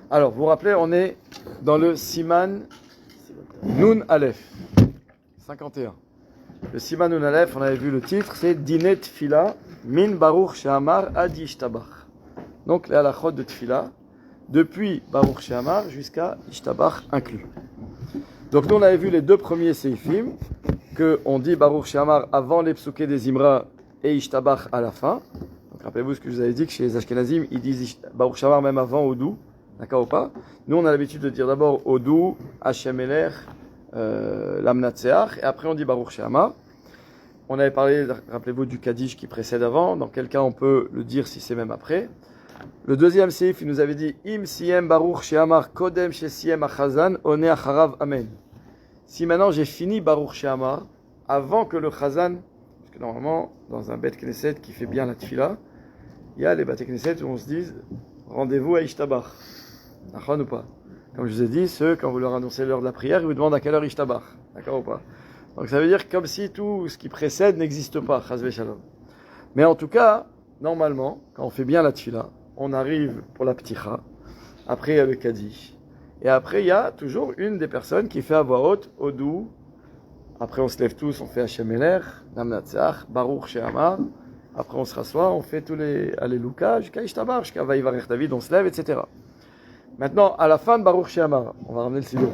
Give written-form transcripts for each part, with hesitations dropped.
Alors, vous vous rappelez, on est dans le Siman Nun Aleph, 51. Le Siman Nun Aleph, on avait vu le titre, c'est Dinet Tfila Min Baruch She'amar Ad Yishtabach. Donc, les halachot de Tfila, depuis Baruch She'amar jusqu'à Yishtabach inclus. Donc, nous, on avait vu les deux premiers seifim, qu'on dit Baruch She'amar avant les psuké des Imra et Yishtabach à la fin. Donc, rappelez-vous ce que je vous avais dit, que chez les Ashkenazim, ils disent Baruch She'amar même avant Odou. D'accord ou pas? Nous, on a l'habitude de dire d'abord Odou, Hashem Eler, Lamnatseach, et après on dit Baruch She'amar. On avait parlé, rappelez-vous, du Kaddish qui précède avant. Dans quel cas on peut le dire si c'est même après. Le deuxième séif, il nous avait dit Im Siem Baruch She'amar Kodem Shesiem Achazan, One Acharav Amen. Si maintenant j'ai fini Baruch She'amar, avant que le Chazan, parce que normalement, dans un Bet Knesset qui fait bien la Tfila, il y a les Bet Knesset où on se dit rendez-vous à Ishtabach. D'accord ou pas? Comme je vous ai dit, ceux, quand vous leur annoncez l'heure de la prière, ils vous demandent à quelle heure Ishtabach. D'accord ou pas? Donc ça veut dire comme si tout ce qui précède n'existe pas. Chas v'shalom. Mais en tout cas, normalement, quand on fait bien la tfila, on arrive pour la pticha. Après, il y a le kaddish. Et après, il y a toujours une des personnes qui fait à voix haute, Odou. Après, on se lève tous, on fait Hashem Eler, Namnatzach, Baruch She'amar. Après, on se rassoit, on fait tous les Alléluia, jusqu'à Ishtabach, jusqu'à Vaïvarech David, on se lève, etc. Maintenant, à la fin de Baruch She'amar, on va ramener le stylo.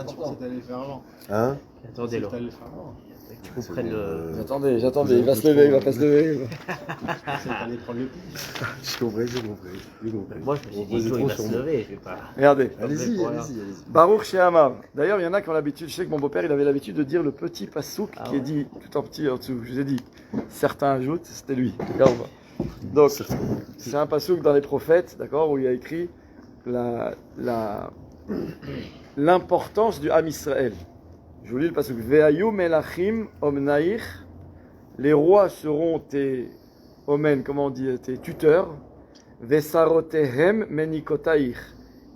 Tu pensais t'allais le faire avant. Hein? Attendez, là. Tu comprennes le. J'attendais, il va se lever, il va pas se lever. T'allais prendre le pied. J'ai compris. Moi, je me suis dit, il va se lever, je vais pas. Regardez. Allez-y. Baruch She'amar. D'ailleurs, il y en a qui ont l'habitude, je sais que mon beau-père, il avait l'habitude de dire le petit pasouk qui est dit tout en petit en dessous. Je vous ai dit, certains ajoutent, c'était lui. D'accord? Donc, c'est un pasouk dans les prophètes, d'accord, où il y a écrit l'importance du Ham Israël. Je vous lis le pasouk. Ve'ayu melachim omnaich. Les rois seront tes omen, comment on dit, tes tuteurs. Ve'sarotehem menikotaich.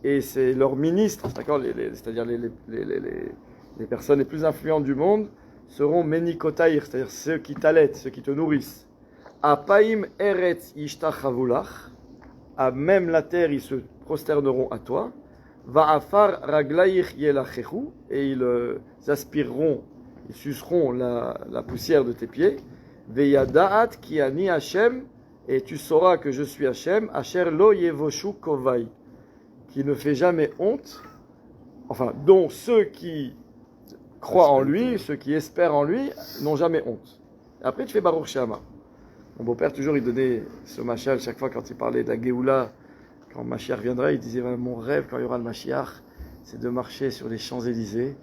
Et c'est leurs ministres, d'accord, c'est-à-dire les personnes les plus influentes du monde seront menikotaich, c'est-à-dire ceux qui t'allaitent, ceux qui te nourrissent. Apaim eretz yishtachavulach. À même la terre, ils se prosterneront à toi. Va'afar raglaich yelachechu. Et ils aspireront, ils suceront la poussière de tes pieds. Ve'yadaat ki ani Hashem. Et tu sauras que je suis Hashem. Asher lo yevoshu kovai. Qui ne fait jamais honte. Enfin, dont ceux qui croient en lui, ceux qui espèrent en lui, n'ont jamais honte. Et après, tu fais Baruch She'amar. Mon beau-père, toujours, il donnait ce machal chaque fois quand il parlait de la Géoula. Quand Mashiach viendra, il disait mon rêve, quand il y aura le Mashiach, c'est de marcher sur les Champs-Élysées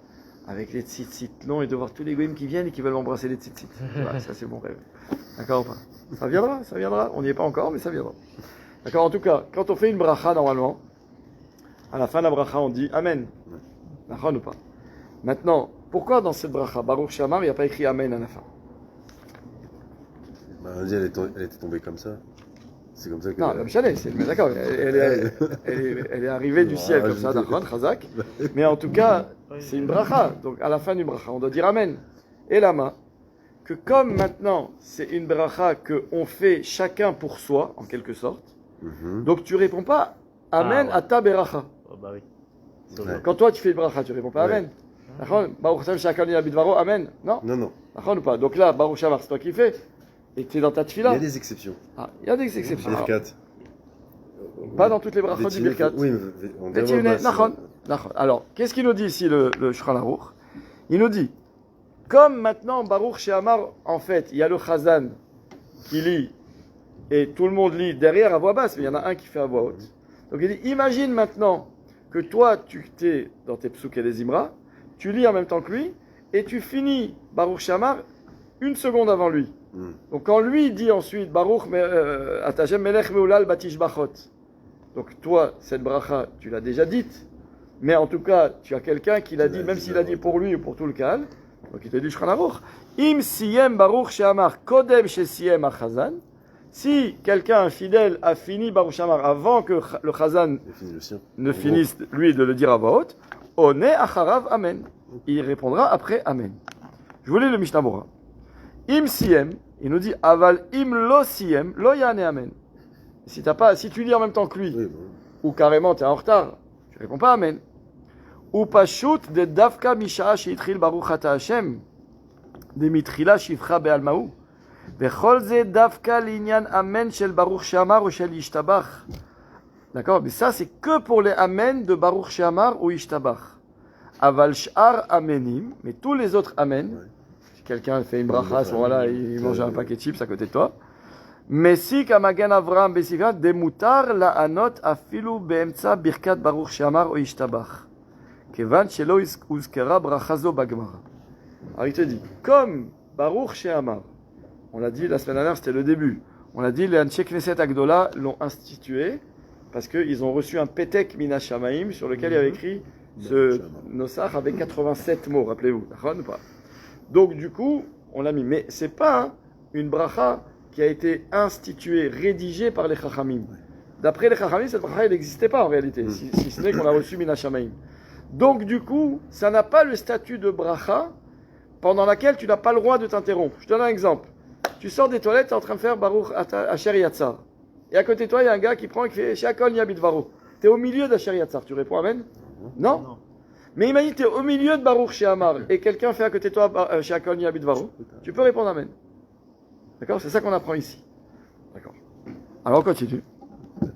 avec les tzitzit longs et de voir tous les goïms qui viennent et qui veulent m'embrasser les tzitzit. Voilà, ça, c'est mon rêve. D'accord ou pas? Ça viendra. On n'y est pas encore, mais ça viendra. D'accord? En tout cas, quand on fait une bracha, normalement, à la fin de la bracha, on dit Amen. D'accord ou pas? Maintenant, pourquoi dans cette bracha, Baruch She'amar, il n'y a pas écrit Amen à la fin? On dit elle était tombée comme ça. C'est comme ça que. Non, mais d'accord, elle est arrivée du ciel comme ça, d'accord, Chazak. Mais en tout cas, c'est une bracha. Donc à la fin d'une bracha, on doit dire Amen. Et lama, que comme maintenant c'est une bracha qu'on fait chacun pour soi, en quelque sorte, donc tu réponds pas Amen à ta beracha. Oh, bah oui. Quand toi tu fais une bracha, tu réponds pas Amen. D'accord? Baruch Hashem chacun dit Abidvaro, Amen. Non? Non. D'accord ou pas? Donc là, Baruch She'amar, c'est toi qui fais. Et tu es dans ta tefila. Il y a des exceptions. Ah, il y a des exceptions. Birkat. Pas dans toutes les brachot du Birkat. Oui, on dirait. Alors, qu'est-ce qu'il nous dit ici le Shulchan Aruch? Il nous dit, comme maintenant Baruch She'amar, en fait, il y a le Chazan qui lit et tout le monde lit derrière à voix basse, mais il y en a un qui fait à voix haute. Donc il dit, imagine maintenant que toi, tu t'es dans tes psuks et des Imra, tu lis en même temps que lui et tu finis Baruch She'amar une seconde avant lui. Donc quand lui dit ensuite Baruch Atashem Melech Meulal Batish Bachot. Donc toi, cette bracha, tu l'as déjà dite, mais en tout cas, tu as quelqu'un qui l'a dit, même s'il l'a dit pour lui ou pour tout le Kahal. Donc il te dit Shulchan Aruch. Im Siyem Baruch She'amar Kodem Shesiyem Achazan. Si quelqu'un fidèle a fini Baruch She'amar avant que le Chazan ne finisse lui de le dire à voix haute, One Acharav Amen. Il répondra après Amen. Je vous lis le Mishnah Bora. Im siem, il nous dit aval im lo siem, lo yane amen. Si tu lis en même temps que lui, Oui, bon. ou carrément tu es en retard, tu réponds pas Amen. Ou pashut de davka misha sheitril baruch ata Hashem, de mitrila shivcha be'almahu. Vechol ze davka linyan Amen shel baruch she'amar ou shel yishtabach. D'accord? Mais ça, c'est que pour les Amen de Baruch She'amar ou Ishtabach. Aval Sh'ar Amenim, mais tous les autres Amen, si quelqu'un fait une bracha à ce moment-là, il mange un paquet de chips à côté de toi. Mesik Amagen Avram Besivia, Demutar la Anot Afilu Beemtsa Birkat Baruch She'amar ou Ishtabach. Kevan Shelo Uzkera Brachazo Bagmara. Alors il te dit, comme Baruch She'amar, on l'a dit la semaine dernière, c'était le début. On l'a dit, les Anshe Knesset Agdola l'ont institué. Parce qu'ils ont reçu un Petek Mina Shamaim sur lequel il y avait écrit ce Nosach avec 87 mots, rappelez-vous. D'accord ou pas? Donc du coup, on l'a mis. Mais c'est pas une bracha qui a été instituée, rédigée par les Chachamim. D'après les Chachamim, cette bracha n'existait pas en réalité, si ce n'est qu'on a reçu Mina Shamaim. Donc du coup, ça n'a pas le statut de bracha pendant laquelle tu n'as pas le droit de t'interrompre. Je te donne un exemple. Tu sors des toilettes, tu es en train de faire Baruch Asher Yatzar. Et à côté de toi, il y a un gars qui prend et qui fait Shakol Yabidvaro. Tu es au milieu d'Asher Yatzar. Tu réponds Amen? Non. Mais imagine, tu es au milieu de Baruch She'amar et quelqu'un fait à côté de toi Shakol Yabidvaro. Tu peux répondre Amen. D'accord? C'est ça qu'on apprend ici. D'accord. Alors on continue. Tu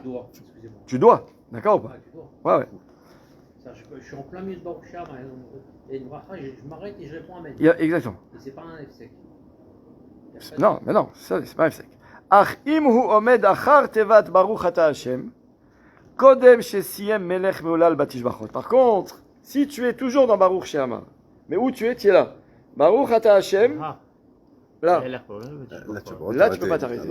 dois, excusez-moi. Tu dois. D'accord ou pas? Tu dois. Ouais. Je suis en plein milieu de Baruch She'amar et une bracha, je m'arrête et je réponds Amen. Exactement. Et c'est pas un F sec. Non, mais non, ça, c'est pas un F sec. Ach im hu omed achar tevat baruch ata Hashem, kodem shesiem melech meolal batishbachot. Par contre, si tu es toujours dans Baruch She'amar, mais où tu es là. Baruch ata Hashem, là. Là, tu peux pas t'arrêter.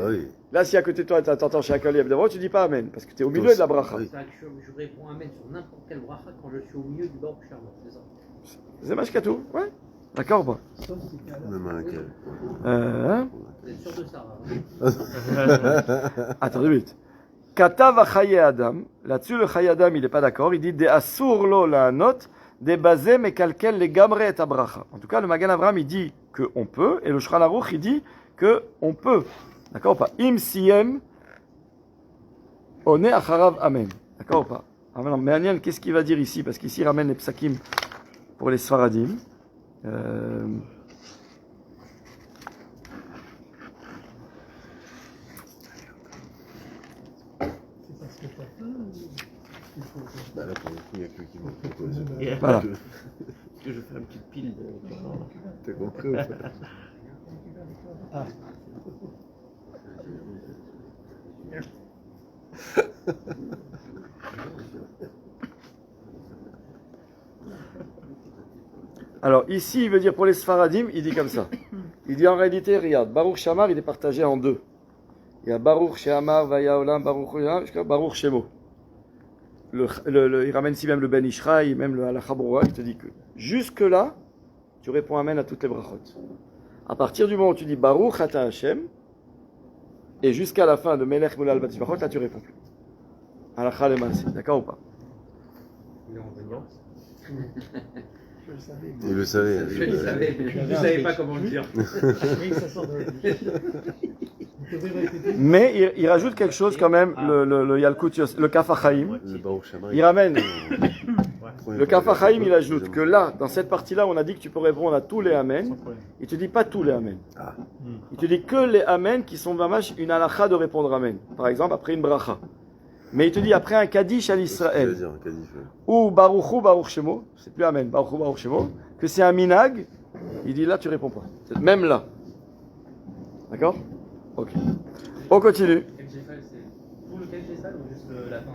Là, si à côté de toi, tu entends Shakol Yabidvaro, tu dis pas Amen, parce que tu es au milieu de la bracha. Je réponds Amen sur n'importe quelle bracha quand je suis au milieu du Baruch She'amar, c'est ça. C'est mashkatou, ouais. D'accord ou pas? Même un quel. Vous êtes sûr de ça? Attends 2 minutes. Katav Chaye Adam. Là-dessus, le Chaye Adam, il n'est pas d'accord. Il dit de asur lo la note, de basé mais calquel les gamre et abracha. En tout cas, le Magan Avraham, il dit qu'on peut, et le Shulchan Aruch, il dit qu'on peut. D'accord ou pas? Im siem, on est acharav amen. D'accord ou pas? Alors, mais Aniel, qu'est-ce qu'il va dire ici? Parce qu'ici, il ramène les psakim pour les Sfaradim. Bah là, pour le coup, il n'y a que lui qui me propose. Voilà. Est-ce que je fais une petite pile de... T'as compris ou pas? Alors ici, il veut dire pour les Sfaradim, il dit comme ça. Il dit en réalité, regarde, Baruch She'amar, il est partagé en deux. Il y a Baruch She'amar, Vaya Olam, Baruch She'amar, jusqu'à Baruch Shemo. Il ramène ici même le Ben Ishraï, même le Halacha Borah, il te dit que jusque-là, tu réponds Amen à toutes les brachot. À partir du moment où tu dis Baruch Ata Hashem, et jusqu'à la fin de Melech Moulal Batishbachot, là tu réponds plus. Halacha Lemansi, d'accord ou pas? Il le savait. Je le savais, mais je ne savais pas comment le dire. Mais il rajoute quelque chose quand même, le Yalkut, le Kaf HaChaim. Il ramène. Le Kaf HaChaim, il ajoute que là, dans cette partie-là, on a dit que tu peux répondre à tous les Amen. Il te dit pas tous les Amen. Il te dit que les Amen qui sont mamash une halakha de répondre Amen. Par exemple, après une bracha. Mais il te dit après un Kaddish à l'Israël. Ou Baruchu Baruch Shemo. C'est plus Amen, Baruchu Baruch Shemo. Que c'est un minag. Il dit là, tu réponds pas. Même là. D'accord? Ok. On continue. Tout le Kaddish d'Israël ou juste la fin?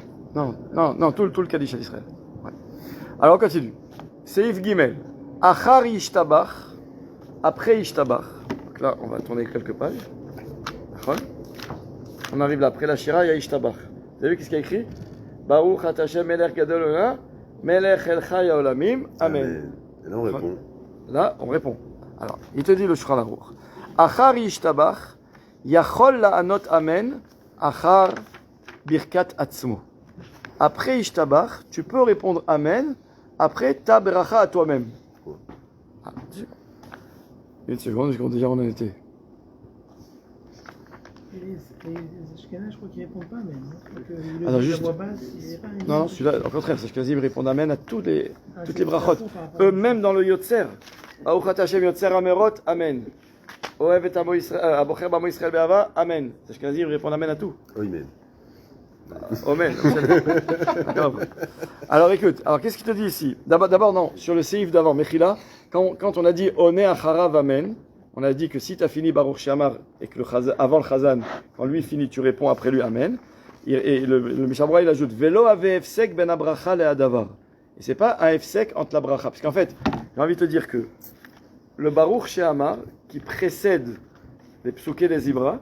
Non, tout le Kaddish à l'Israël. Ouais. Alors on continue. Seif Gimel. Achar Yishtabach. Après Yishtabach. Donc là, on va tourner quelques pages. D'accord? On arrive là. Après la Shira, il y a Yishtabach. Vous avez vu qu'est-ce qu'il y a écrit? Baruch At Hashem Melech Gadol Olam, Melech El Chai Olamim. Amen. Et là, on répond. Là, on répond. Alors, il te dit le Shulchan Aruch. Achar Yishtabach. Yachol la'anot amen, achar birkat atzmo. Après Ishtabach, tu peux répondre amen, après ta beracha à toi-même. Une seconde, déjà on en était. Les Ashkenazes, je crois qu'ils répondent pas, mais Alors, juste- la voix basse, il est pas. Non, celui-là, au contraire, les Ashkenazim répondent Amen à toutes les c'est brachot. par rapport à- Eux-mêmes dans le Yotzer. Aouchat Hashem Yotzer Amerot, Amen. Ohev et Amo Israël, Abocher Bamo Israël Be'ava, Amen. Les Ashkenazim répondent Amen à tout. Oui, mais. Amen. D'accord. Alors écoute, alors qu'est-ce qu'il te dit ici? D'abord, non, sur le séif d'avant, Mechila, quand on a dit Oné Acharav Amen, on a dit que si tu as fini Baruch Shamar et que avant le Chazan, quand lui finit, tu réponds après lui Amen. Et le Mishabra il ajoute Velo ave efsek ben abracha le adavar. Et c'est pas un efsek entre la bracha. Parce qu'en fait, j'ai envie de te dire que le Baruch Shehamar qui précède les psuké des Ibra,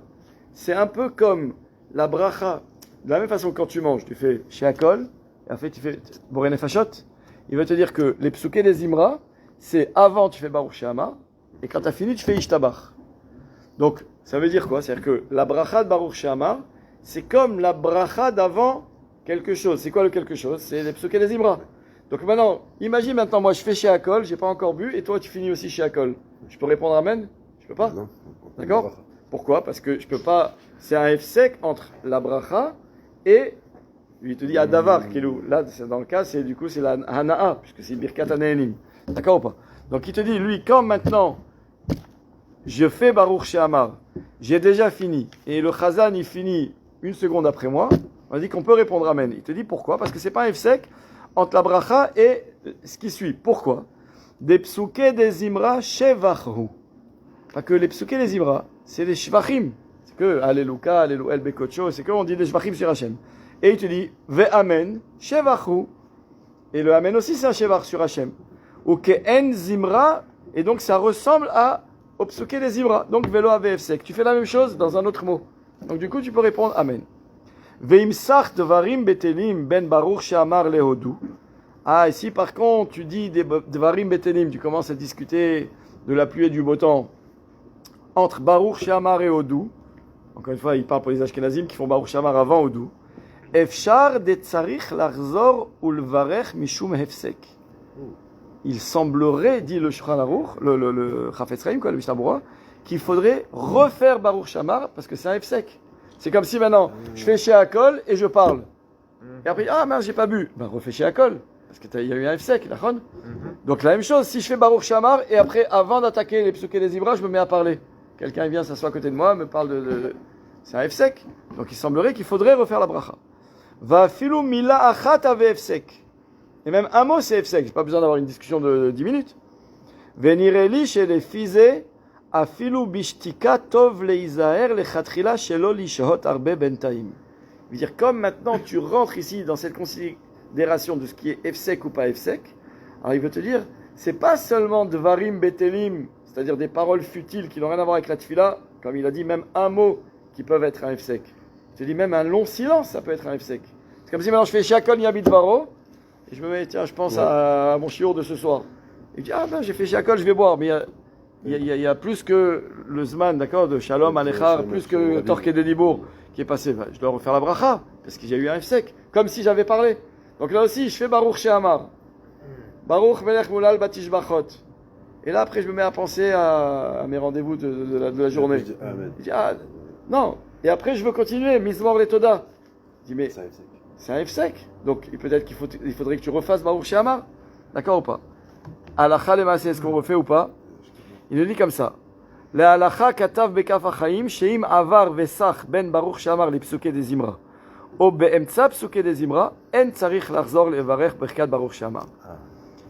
c'est un peu comme la bracha. De la même façon que quand tu manges, tu fais Sheakol, et en fait tu fais Boré Nefashot. Il veut te dire que les psuké des Imra, c'est avant tu fais Baruch Shehamar, et quand tu as fini, tu fais Ishtabach. Donc, ça veut dire quoi? C'est-à-dire que la bracha de Baruch Shehamar, c'est comme la bracha d'avant quelque chose. C'est quoi le quelque chose? C'est les psuké des Imra. Donc maintenant, imagine maintenant, moi je fais Sheakol, j'ai pas encore bu, et toi tu finis aussi Sheakol. Je peux répondre Amen? Je peux pas? Non. D'accord? Pourquoi? Parce que je peux pas. C'est un F-sec entre la bracha et. Lui, il te dit Adavar, Kilou. Là, dans le cas, c'est du coup, c'est la Hana'a, puisque c'est Birkat Hane'enim. D'accord ou pas? Donc il te dit, lui, quand maintenant je fais Baruch Shehamar, j'ai déjà fini, et le Chazan il finit une seconde après moi, on dit qu'on peut répondre Amen. Il te dit pourquoi? Parce que c'est pas un F-sec entre la bracha et ce qui suit. Pourquoi? Des psuké des Imra Shevachu. Pas que les psuké des Imra, c'est des Shvachim. C'est que Alléluia, Alléluia, El Bekocho, c'est que on dit des Shvachim sur Hachem. Et il te dit, Ve Amen, Shevachu. Et le Amen aussi, c'est un Shevach sur Hachem. Ou que En Zimra, et donc ça ressemble au psuké des Imra. Donc Velo Avefsek. Tu fais la même chose dans un autre mot. Donc du coup, tu peux répondre Amen. Veimsach Dvarim Betelim Ben Baruch Shehamar Lehodu. Ah, ici par contre, tu dis des Dvarim Betelim, tu commences à discuter de la pluie et du beau temps entre Baruch Shehamar et Hodu. Encore une fois, il parle pour les Ashkenazim qui font Baruch Shehamar avant Hodu. Efshar de Tzarich Lachzor Ulvarech Mishum Hefsek. Il semblerait, dit le Shulchan Aruch, le Chafetz Chaim, le Mishnah Berurah, qu'il faudrait refaire Baruch Shehamar parce que c'est un Hefsek. C'est comme si maintenant, je fais Sheakol et je parle. Et après, ah mince, j'ai pas bu. Ben refais Sheakol, parce qu'il y a eu un Hefsek, d'accord? Donc la même chose, si je fais Baruch Shehamar et après, avant d'attaquer les psuké des Ibra, je me mets à parler. Quelqu'un vient s'assoit à côté de moi, me parle de... C'est un Hefsek. Donc il semblerait qu'il faudrait refaire la bracha. Va filou mila achat ave Hefsek. Et même un mot c'est Hefsek, j'ai pas besoin d'avoir une discussion de 10 minutes. Venireli chez les fizé afilu bishtika tov leizaher lechatchila shelo lishahot arbe bentaim. Il veut dire, comme maintenant tu rentres ici dans cette considération de ce qui est Hefsek ou pas Hefsek, alors il veut te dire, c'est pas seulement Dvarim Betelim, c'est-à-dire des paroles futiles qui n'ont rien à voir avec la tfila, comme il a dit, même un mot qui peuvent être un Hefsek. Il te dit, même un long silence, ça peut être un Hefsek. C'est comme si maintenant je fais Sheakol Yabit Varo, et je me mets, tiens, je pense à mon shiur de ce soir. Il dit, ah ben j'ai fait Sheakol, je vais boire, mais il y a plus que le Zman, d'accord, de Shalom, Alechar, plus que Torque de Dibour qui est passé. Je dois refaire la bracha, parce qu'il y a eu un Hefsek, comme si j'avais parlé. Donc là aussi, je fais Baruch Shehamar. Baruch Melech Moulal Batish Bachot. Et là, après, je me mets à penser à mes rendez-vous de la journée. Je dis, ah, non. Et après, je veux continuer, Mizmor Letoda. Je dis, mais c'est un Hefsek. Donc, peut-être qu'il faudrait que tu refasses Baruch Shehamar. D'accord ou pas? Alacha le Maaseh, est-ce qu'on refait ou pas? Il nous dit comme ça. Le halacha katav bekaf hachaim sheim avar vesach ben Baruch Shehamar li psuké des Imra. O be'emtsa psuké des Imra, en tzarich lachzor levarech berkat Baruch Shehamar.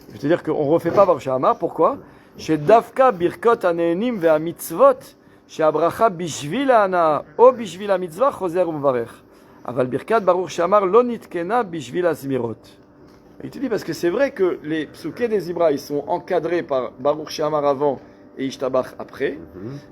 Je veux te dire qu'on ne refait pas Baruch Shehamar. Pourquoi? Chez Davka birkot hane'enim ve'amitzvot she'abracha bishvil ha'ana o bishvil ha'mitzvah choser u'mevarech. Aval birkat Baruch Shehamar lo nitkena bishvil ha'zmirot. Il te dit parce que c'est vrai que les psuké des Ibra ils sont encadrés par Baruch Shehamar avant et Ishtabach après,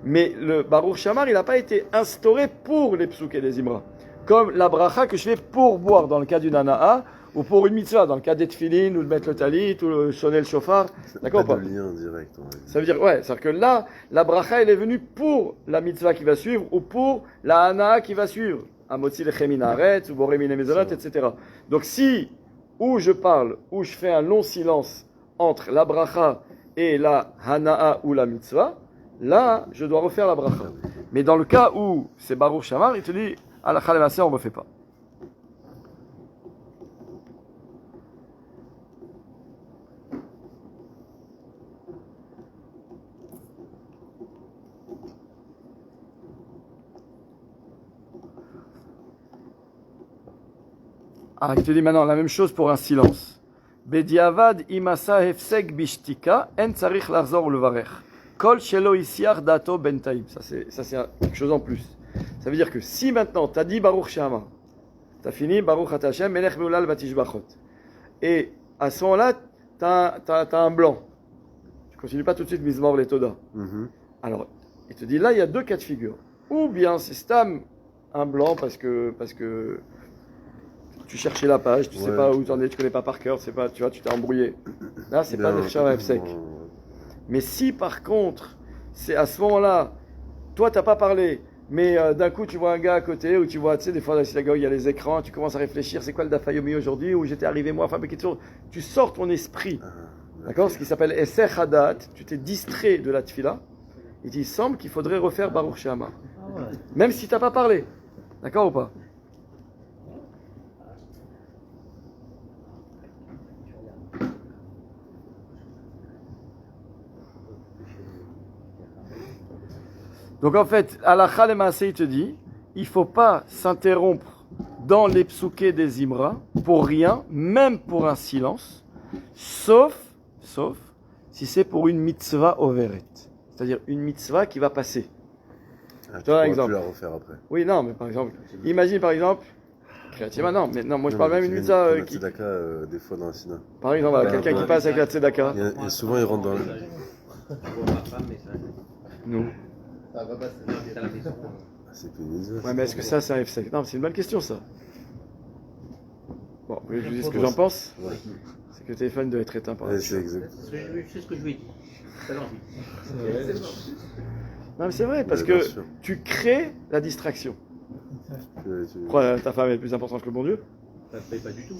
mais le Baruch Shehamar il n'a pas été instauré pour les psuké des Ibra. Comme la bracha que je fais pour boire dans le cas d'une ana'a, ou pour une mitzvah, dans le cas des tefilin, ou de mettre le talit, ou le sonner le chauffard. D'accord ou pas? Lien direct. Ça veut dire, ouais, c'est-à-dire que là, la bracha, elle est venue pour la mitzvah qui va suivre, ou pour la hana'a qui va suivre. Amotzi lechem min haaretz, ou boré min mezonot, etc. Donc si, ou je parle, ou je fais un long silence entre la bracha et la hana'a ou la mitzvah, là, je dois refaire la bracha. Mais dans le cas où c'est Baruch Shamar, il te dit halakha lema'aseh, on ne refait pas. Ah, il te dit maintenant la même chose pour un silence. Bediavad imasa hefsek bishtika en tzarich lahzor levarech. Kol shelo isyar dato bentaim. Ça c'est quelque chose en plus. Ça veut dire que si maintenant tu as dit Baruch Shama, tu as fini Baruch Ata Hashem melech meulal batishbachot, et à ce moment-là tu as un blanc, tu continues pas tout de suite Mizmor Letoda. Alors il te dit là il y a deux cas de figure. Ou bien c'est stam un blanc parce que tu cherchais la page, tu sais pas où tu en es, tu connais pas par cœur, tu vois, tu t'es embrouillé. Là, c'est pas Nechshava Hefsek. Mais si par contre, c'est à ce moment-là, toi t'as pas parlé, mais d'un coup tu vois un gars à côté, ou tu vois, tu sais, des fois dans la synagogue il y a les écrans, tu commences à réfléchir, c'est quoi le Dafayomi aujourd'hui, où j'étais arrivé moi, enfin, mais tu sors ton esprit, d'accord, ce qui s'appelle Esser Hadat, tu t'es distrait de la tfila, et il semble qu'il faudrait refaire Baruch Shama. Même si t'as pas parlé, d'accord ou pas? Donc en fait, halakha lema'aseh, il te dit, il ne faut pas s'interrompre dans les psukés des Imra pour rien, même pour un silence, sauf si c'est pour une mitzvah overet, c'est-à-dire une mitzvah qui va passer. Tu vas la refaire après. Oui, non, mais par exemple, imagine par exemple, non, moi je parle même d'une mitzvah qui... des fois dans la Sina. Par exemple, quelqu'un qui passe avec la tzedaka. Et souvent il rentre dans le... Nous. Ça va passer. C'est pénible. Ouais, mais est-ce que ça, c'est un F5? Non, c'est une bonne question, ça. Bon, je vous dis ce que j'en pense. Ouais. C'est que le téléphone doit être éteint par Ouais, c'est exact. C'est ce que je lui ai dit. Non, mais c'est vrai, parce que tu crées la distraction. Pourquoi ta femme est plus importante que le bon Dieu? Ça ne paye pas du tout.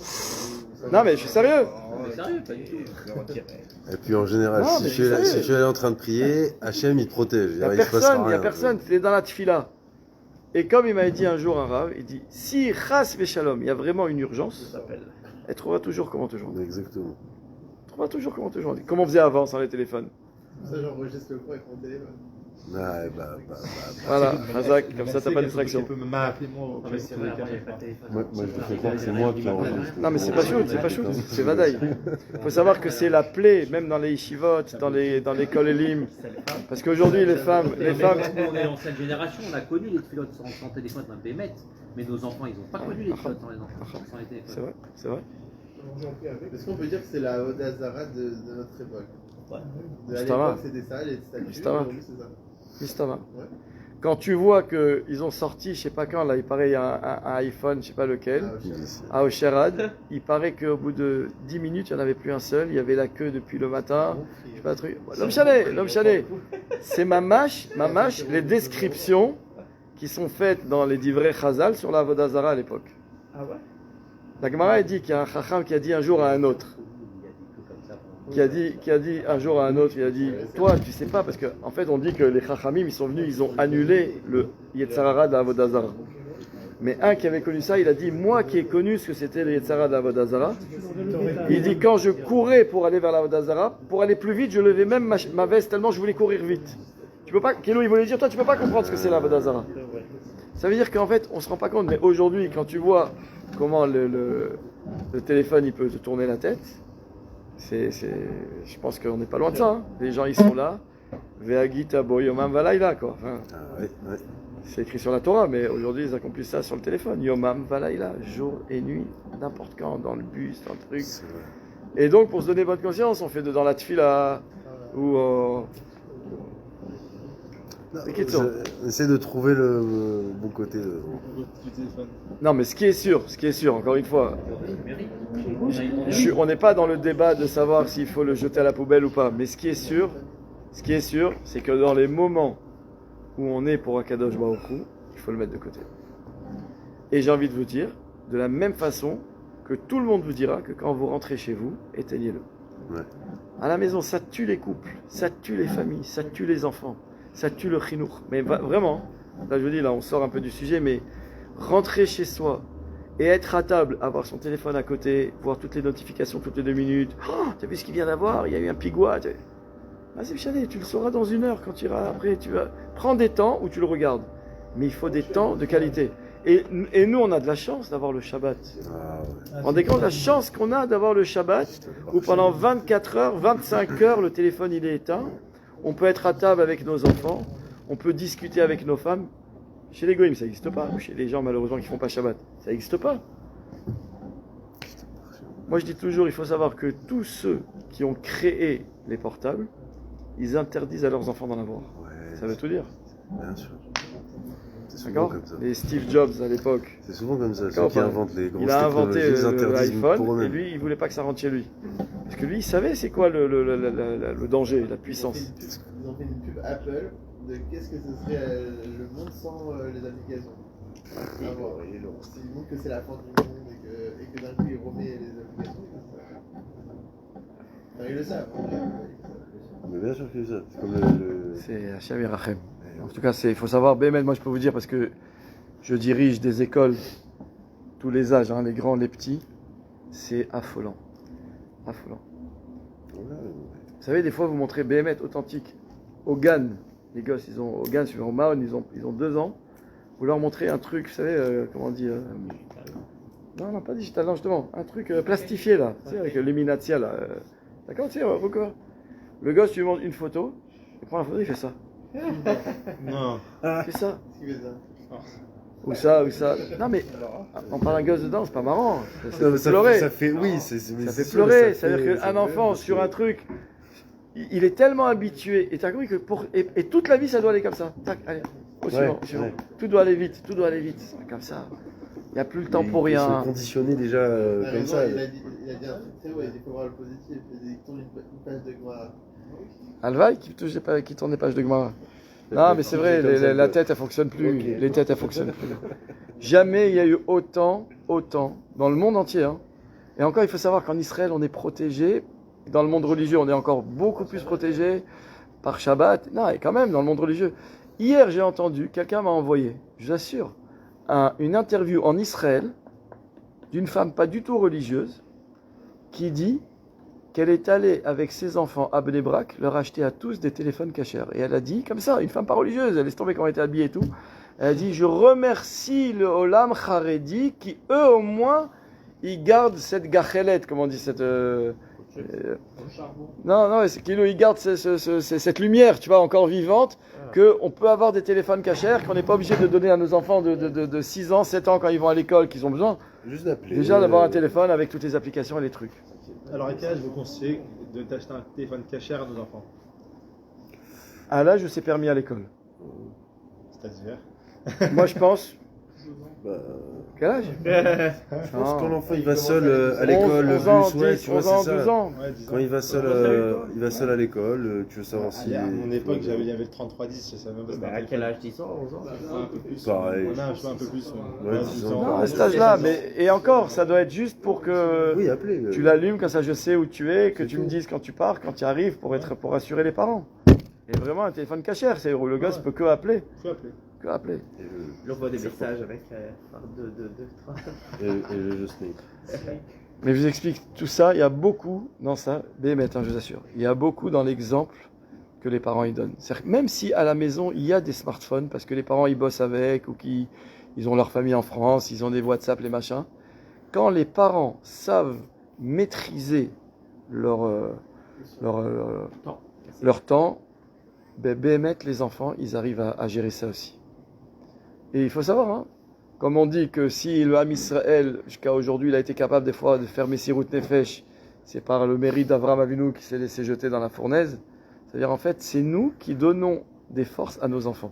Non, mais je suis sérieux. Mais sérieux, pas du tout. Et puis en général, Non, si tu es en train de prier, Hachem il te protège. Il n'y a personne, tu es dans la tfila. Et comme il m'a dit un jour un rave, il dit si chas veshalom, il y a vraiment une urgence, elle trouvera toujours comment te joindre. Exactement. Elle trouvera toujours comment te joindre. Comme on faisait avant sans les téléphones. Ça, j'enregistre le cours avec mon téléphone. Voilà, Razak, comme ça t'as pas de distraction. Tu peux m'appeler moi. C'est vrai, avant, il n'y avait pas de téléphone. Moi je te fais croire que c'est moi qui enregistre. Non, mais c'est pas shoot, c'est Vadaï. Il faut savoir que c'est la plaie, même dans les yeshivot, dans l'école Elim. Parce qu'aujourd'hui, les femmes. Nous, on est l'ancienne génération, on a connu les pilotes sans téléphone, même Bémet. Mais nos enfants, ils n'ont pas connu les pilotes sans les téléphones. C'est vrai. Est-ce qu'on peut dire que c'est la Odazara de notre époque? À Mistama. l'époque, c'était ça, les statues. Mistama. Aujourd'hui, c'est ça. Mistama. Ouais. Quand tu vois qu'ils ont sorti, je sais pas quand, là, il paraît, il y a un iPhone, je sais pas lequel, à Osherad, il paraît qu'au bout de 10 minutes, il n'y en avait plus un seul, il y avait la queue depuis le matin, je sais pas, un truc. L'homme chalet, c'est mamash, les descriptions qui sont faites dans les divrei Chazal sur la Vodazara à l'époque. Ah ouais? La Gemara dit qu'il y a un chacham qui a dit un jour à un autre, qui a dit un jour à un autre, il a dit, toi tu sais pas, parce qu'en fait on dit que les chachamim ils sont venus, ils ont annulé le Yetzarara de la Vodazara. Mais un qui avait connu ça, il a dit, moi qui ai connu ce que c'était le Yetzarara de la Vodazara, il dit quand je courais pour aller vers la Vodazara, pour aller plus vite, je levais même ma veste tellement je voulais courir vite. Tu peux pas, Kilo il voulait dire, toi tu peux pas comprendre ce que c'est la Vodazara. Ça veut dire qu'en fait on se rend pas compte, mais aujourd'hui quand tu vois comment le téléphone il peut te tourner la tête, je pense qu'on n'est pas loin de ça. Hein. Les gens ils sont là, Ve'agita bo yomam valaila quoi. Enfin, c'est écrit sur la Torah, mais aujourd'hui ils accomplissent ça sur le téléphone. Yomam valaila, jour et nuit, n'importe quand, dans le bus, dans le truc. Et donc pour se donner bonne conscience, on fait dans la tfila ou Essaie de trouver le bon côté. Non, mais ce qui est sûr, encore une fois, on n'est pas dans le débat de savoir s'il faut le jeter à la poubelle ou pas. Mais ce qui est sûr, c'est que dans les moments où on est pour Akadosh Baruch Hu, il faut le mettre de côté. Et j'ai envie de vous dire, de la même façon que tout le monde vous dira que quand vous rentrez chez vous, éteignez-le. Ouais. À la maison, ça tue les couples, ça tue les familles, ça tue les enfants. Ça tue le chinour. Mais vraiment, là je vous dis, là on sort un peu du sujet, mais rentrer chez soi et être à table, avoir son téléphone à côté, voir toutes les notifications toutes les 2 minutes. Oh, t'as vu ce qu'il vient d'avoir? Il y a eu un pigouat. Vas-y, Chalet, tu le sauras dans 1 heure quand tu iras après. Tu vas prendre des temps où tu le regardes. Mais il faut des temps de qualité. Et nous, on a de la chance d'avoir le Shabbat. Ah ouais. Vous vous rendez compte la chance qu'on a d'avoir le Shabbat, où pendant 24 heures, 25 heures, le téléphone il est éteint. On peut être à table avec nos enfants. On peut discuter avec nos femmes. Chez les goïms, ça n'existe pas. Chez les gens, malheureusement, qui ne font pas Shabbat, ça n'existe pas. Moi, je dis toujours, il faut savoir que tous ceux qui ont créé les portables, ils interdisent à leurs enfants d'en avoir. Ouais, Ça veut tout dire. bien sûr. C'est souvent D'accord? comme ça. Et Steve Jobs, à l'époque, C'est souvent comme ça. Ceux D'accord, qui inventent les grosses il a inventé technologies, ils interdisent pour l'iPhone, et eux-mêmes. lui, il voulait pas que ça rentre chez lui. Parce que lui, il savait c'est quoi le danger, la puissance. Ils ont fait une pub Apple de qu'est-ce que ce serait le monde sans les applications. À voir. Ils montrent que c'est la fin du monde et que d'un coup il remet les applications. Enfin, ils le savent. Mais bien sûr que c'est ça. C'est comme C'est Hachem Yerachem. En tout cas, il faut savoir, Bémel, moi je peux vous dire, parce que je dirige des écoles, tous les âges, hein, les grands, les petits, c'est affolant. Affolant. Vous savez, des fois, vous montrez BMet authentique au GAN. Les gosses, ils ont au GAN, sur au Mahon, ils ont 2 ans. Vous leur montrez un truc, vous savez, comment on dit non, pas digital, non, justement. Un truc plastifié, là. Tu sais, avec l'illuminatia, là. D'accord, tu sais, pourquoi? Le gosse, tu lui montres une photo, il prend la photo, il fait ça. Non. Il fait ça. Ou ça. Ou ça. Non, mais on parle d'un gosse dedans, c'est pas marrant. Ça Non, fait mais pleurer. ça fait, oui, c'est Ça fait sûr, pleurer. ça C'est-à-dire fait- ça qu'un fait- enfant parce sur que- un truc, il est tellement habitué. Et t'as compris que et toute la vie, ça doit aller comme ça. Tac, allez, au suivant, au suivant. ouais. Tout doit aller vite, tout doit aller vite. Comme ça. Il n'y a plus le temps pour Ils sont rien. conditionnés déjà comme ça. Il a dit un truc très ouais, il faut voir le positif. Il tourne une page de Gemara. Alvaï qui tourne les pages de Gemara. Non, mais c'est vrai, la tête, elle fonctionne plus. Ok. Les têtes, elles fonctionnent plus. Jamais il y a eu autant, dans le monde entier. Hein. Et encore, il faut savoir qu'en Israël, on est protégé. Dans le monde religieux, on est encore beaucoup plus protégé par Shabbat. Non, et quand même, dans le monde religieux. Hier, j'ai entendu, quelqu'un m'a envoyé, je vous assure, une interview en Israël d'une femme pas du tout religieuse qui dit qu'elle est allée avec ses enfants à Bnei Brak leur acheter à tous des téléphones cachers. Et elle a dit, comme ça, une femme pas religieuse, elle laisse tomber comment elle était habillée et tout, elle a dit, je remercie le Olam Haredi qui, eux au moins, ils gardent cette gachelet, comment on dit, cette... non, c'est qu'ils gardent cette lumière, tu vois, encore vivante, qu'on peut avoir des téléphones cachers, qu'on n'est pas obligé de donner à nos enfants de 6 ans, 7 ans quand ils vont à l'école, qu'ils ont besoin. Juste d'appeler. Déjà d'avoir un téléphone avec toutes les applications et les trucs. Alors, à quel âge vous conseillez de t'acheter un téléphone cachère à nos enfants? À l'âge où c'est permis à l'école. C'est-à-dire? Moi je pense. Bah, Quel âge? je pense que quand l'enfant il va seul à 11 l'école, 11 ans, plus, ouais, 10, tu vois, 11 ans, c'est 12 ça. ans. Ouais, 10 ans. Quand il va seul à l'école, tu veux savoir si. À mon époque, il y avait le 3310, je savais même pas si c'était un À quel téléphone. âge 10 ans, 11 ans Un peu plus. Pareil. On a un choix un peu plus. Ouais, 10 ans. Non, à cet âge-là, mais et encore, ça doit être juste pour que Oui, appelez. tu l'allumes, comme ça je sais où tu es, que tu me dises quand tu pars, quand tu arrives, pour assurer les parents. Et vraiment un téléphone cachère, c'est le gosse peut que appeler. Faut appeler. Que appeler. J'envoie des messages avec 3. Et le jeu Snake. Mais je vous explique tout ça, il y a beaucoup dans ça, Bémet, je vous assure, il y a beaucoup dans l'exemple que les parents y donnent. C'est-à-dire que même si à la maison il y a des smartphones, parce que les parents ils bossent avec, ou qu'ils ont leur famille en France, ils ont des WhatsApp, les machins, quand les parents savent maîtriser leur temps, Bémet, les enfants, ils arrivent à gérer ça aussi. Et il faut savoir, hein, comme on dit que si le Ham Israël, jusqu'à aujourd'hui, il a été capable des fois de faire Messirut Nefesh, c'est par le mérite d'Avraham Avinu qui s'est laissé jeter dans la fournaise. C'est-à-dire, en fait, c'est nous qui donnons des forces à nos enfants.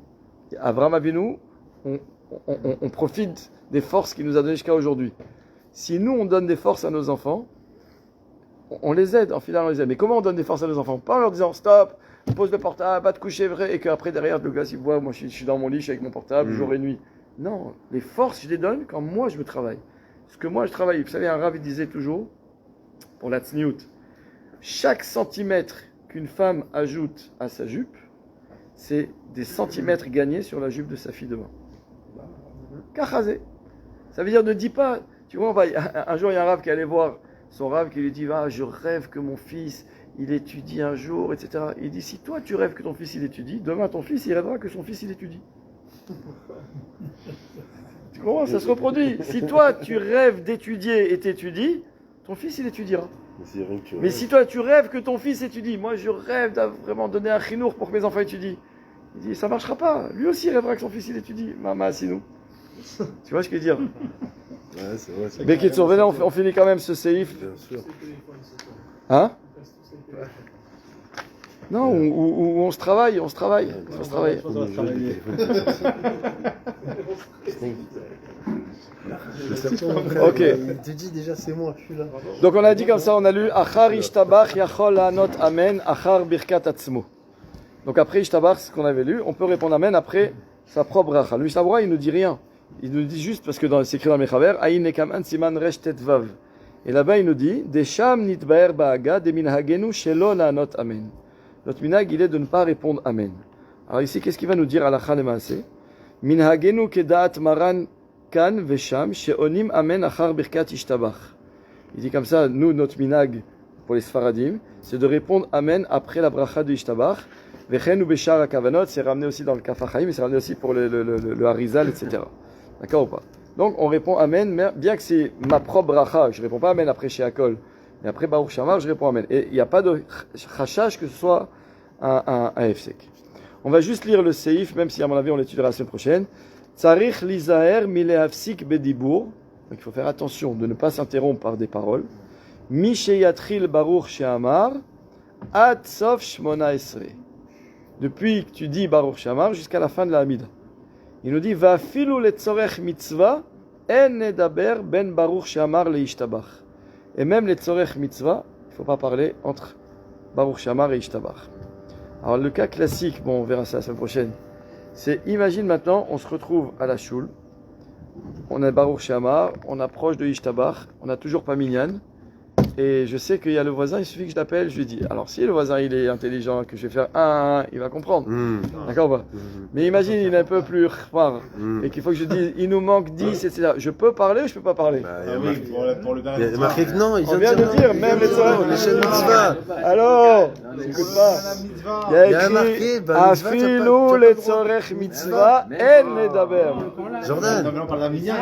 Avraham Avinu, on profite des forces qu'il nous a données jusqu'à aujourd'hui. Si nous, on donne des forces à nos enfants, on les aide, en filant, on les aide. Mais comment on donne des forces à nos enfants? Pas en leur disant stop, pose le portable, va te coucher, vrai, et qu'après derrière, le gars, il voit, moi je suis dans mon lit, je suis avec mon portable, jour et nuit. Non, les forces, je les donne quand moi je me travaille. Parce que moi je travaille, vous savez, un rav il disait toujours, pour la tsniout, chaque centimètre qu'une femme ajoute à sa jupe, c'est des centimètres gagnés sur la jupe de sa fille demain. Kachazé. Ça veut dire ne dis pas, tu vois, un jour il y a un rave qui allait voir son rave qui lui dit je rêve que mon fils il étudie un jour, etc. Il dit si toi tu rêves que ton fils il étudie, demain ton fils il rêvera que son fils il étudie. Tu comprends? Ça se reproduit. Si toi tu rêves d'étudier et t'étudies, ton fils il étudiera. Mais si toi tu rêves que ton fils étudie, moi je rêve de vraiment donner un chinour pour que mes enfants étudient. Il dit ça marchera pas. Lui aussi rêvera que son fils il étudie. Maman, sinon. Tu vois ce que je veux dire? Ouais, c'est vrai. Mais qui venez, on finit quand même ce séif. Bien sûr. Hein? Non, où on se travaille, on se travaille. On se travaille. Ok. Il te dit déjà c'est moi, je suis là. Donc on a dit comme ça, on a lu Achar Ishtabach Yachol Lanot Amen Achar Birkat Atzmo. Donc après Ishtabach, ce qu'on avait lu, on peut répondre Amen après sa propre bracha. Le Mishnah il nous dit rien. Il nous dit juste parce que c'est écrit dans Mechaber, Aïn Nekaman Siman Resh Tetvav. Et là-bas il nous dit Desham Nitbaer Ba'aga de Minhagenu Shelo Lanot Amen. Notre minhag il est de ne pas répondre Amen. Alors ici qu'est-ce qu'il va nous dire Halacha Lemaaseh? Minhagenu Kedaat Maran Kan Vesham Sheonim Amen Achar Birkat Ishtabach. Il dit comme ça, nous notre minhag pour les Sfaradim, c'est de répondre Amen après la bracha de Ishtabach. Vechen ou Beshar HaKavanot, c'est ramené aussi dans le Kaf HaChaim, mais c'est ramené aussi pour le Harizal, etc. D'accord ou pas? Donc on répond Amen, mais bien que c'est ma propre bracha, je ne réponds pas Amen après chez Akol, mais après Baruch Shamar, je réponds Amen. Et il n'y a pas de chachash que ce soit un hefsek. On va juste lire le seif, même si à mon avis on l'étudiera la semaine prochaine. Tzarich lizaher milehafsik bedibur. Donc il faut faire attention de ne pas s'interrompre par des paroles. Mi sheyatril Baruch She'amar ad sof shmona esrei. Depuis que tu dis Baruch Shamar jusqu'à la fin de la Hamida. Il nous dit va filu letzorech mitzvah en nedaber ben Baruch Shamar leishtabach. Et même letzorech mitzvah, il ne faut pas parler entre Baruch Shamar et Ishtabach. Alors le cas classique, bon on verra ça la semaine prochaine, c'est imagine maintenant on se retrouve à la choule, on a Baruch Shamar, on approche de Ishtabach, on n'a toujours pas Minyan. Et je sais qu'il y a le voisin, il suffit que je l'appelle, je lui dis. Alors si le voisin il est intelligent, que je vais faire un, il va comprendre. D'accord ou pas? Mais imagine il est un peu plus rare et qu'il faut que je dise, il nous manque 10, etc. Je peux parler ou je peux pas parler? Pour le Il y a dernier. marqué que non, On vient de dire, même les soeurs. les chaînes mitzvah. Alors, écoute pas. Il y Il y a a marqué, écrit, bah, mitzvah, Afilu letzorech mitzvah en nedaber. Jordan. On parle d'un million.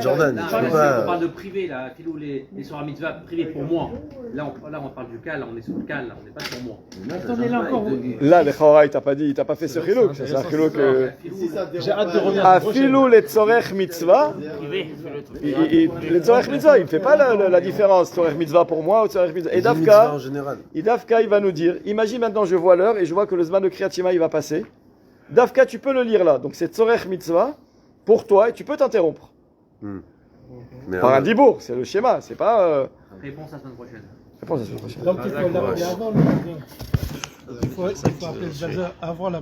Jordan, Là, tu peux on pas. parle de privé, là, filou les soirs mitzvah privés pour moi. Là, on parle du cas, là, on est sur le cas, là, on n'est pas sur moi. Attendez, là encore. Là, les Chora, il t'a pas fait ce chiluk. C'est un chiluk que. J'ai hâte de revenir. Afilu letzorech mitzvah. Le tzorech mitzvah, il ne fait pas la différence, tzorech mitzvah pour moi ou tzorech mitzvah. Et Dafka, en général. il va nous dire, imagine maintenant je vois l'heure et je vois que le zman de Kriyat Shema il va passer. Dafka, tu peux le lire là, donc c'est tzorech mitzvah pour toi et tu peux t'interrompre. Mais Par un dibour, c'est le schéma, c'est pas... Réponse la semaine prochaine. Réponse à la semaine prochaine. Donc il faut l'appeler avant le. Il faut appeler le Jazer avant la.